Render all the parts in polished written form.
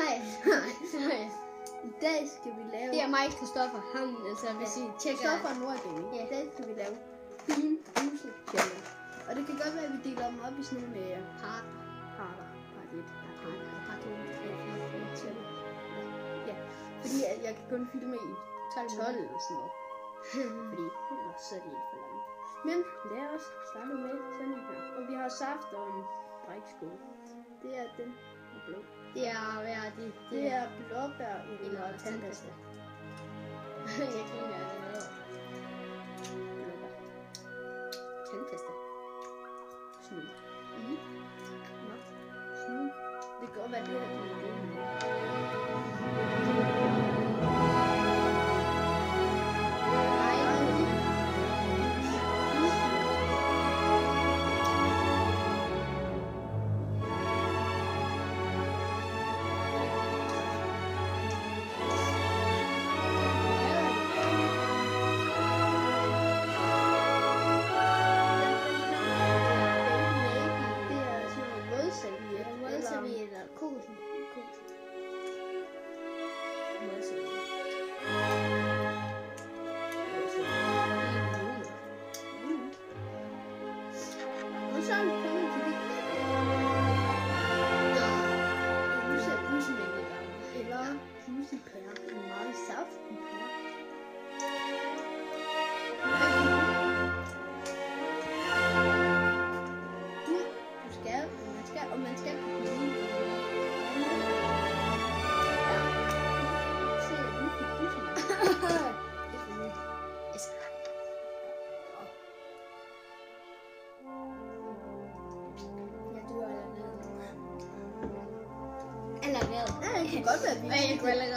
Nej. I dag skal vi lave... Det er mig, Christoffer. Han, altså, hvis I tjekker... Christoffer og Nordgame. Ja. I dag skal vi lave Bean Music Challenge. Og det kan godt være, at vi deler dem op i sådan nogle Parter. parter. Part 1, Part 2, 3, 4, 5, 6. Ja, fordi at jeg kan kun filme i 12 eller sådan noget. Fordi ellers så er det ikke for langt. Men lad os starte med sådan en her. Og vi har saft og en brækskål. Det er den og blå. Det er, hvad er det? Det er blåbær eller tandpasta. Jeg griner af det noget. Blåbær. Tandpasta. Snyd. Nå, snyd. Det kan godt være det her, det er det.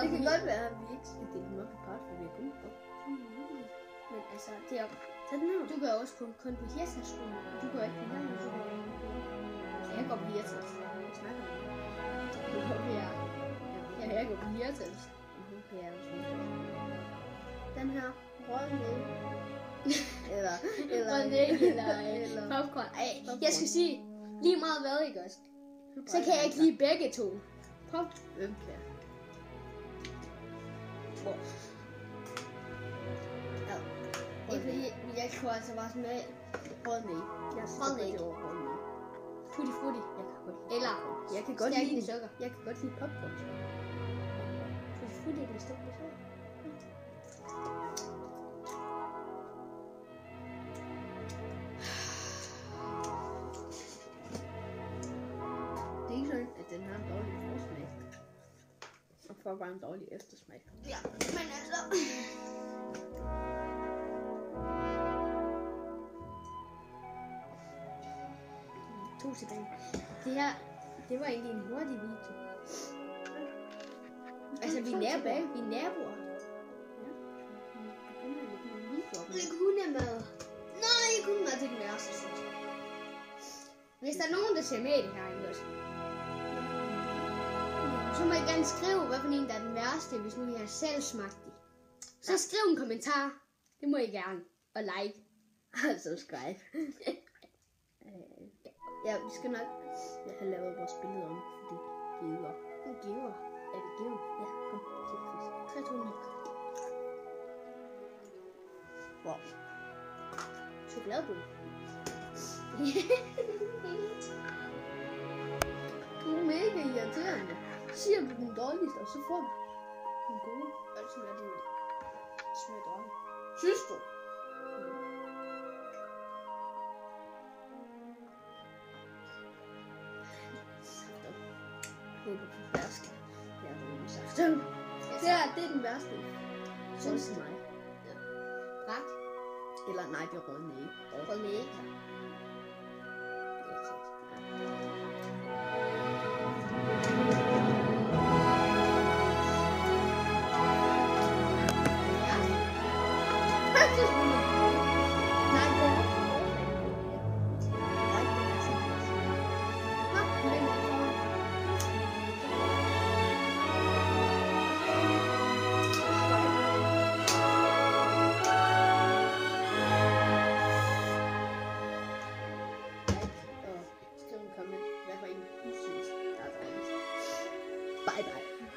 Det kan godt være, at vi ikke skal dele dem op i part, for vi er kun på. Men altså, det er... Tag den her. Du kan også kun på Hirtshals-skolen. Du går ikke på her, så går jeg ikke på. Jeg går på Hirtshals. Jeg snakker om det. Du går på her. Ja, jeg går på Hirtshals. Ja, den her rød med. eller popcorn. Ej, jeg skal sige, lige meget hvad, ikke også? Så kan jeg ikke lide begge to. Pop. Hvem kan? Hvor? Ja. Det er fordi, jeg kunne altså bare smage Rød med. Jeg Rød med. det over rød med. Tutti frutti. Jeg kan godt lide. Eller Jeg kan godt stærk lide i sukker. Jeg kan godt lide popcorn. Tutti frutti med stærk i sukker. Det er ikke sådan, at den har en dårlig forsmag. Og får bare en dårlig eftersmag. Ja, men altså... To tilbage. Det her, det var egentlig en hurtig video. Altså, vi er naboer. Ikke hundemad. Nej, ikke hundemad, det er den værste, synes jeg. Hvis der er nogen, der ser med i det her, ikke også? Så må I gerne skrive, hvad for en, der er den værste, hvis nu I har selv smagt det. Så skriv en kommentar. Det må I gerne. Og like. Og subscribe. Ja, vi skal nok have lavet vores billede om, fordi giver. Giver. Er det giver? Ja, kom. 3, 2, 1. Wow. Chokoladebund. Du er mega irriterende. Siger du den dårligste, og så får du den gode. Altså, er det jo det. Smager dårligt. Synes du? Håber på flaske. Jeg har en saft. Det er den værste. Synes du mig? Ret. Eller nej, det er rød næge. Rød næge. Bye bye.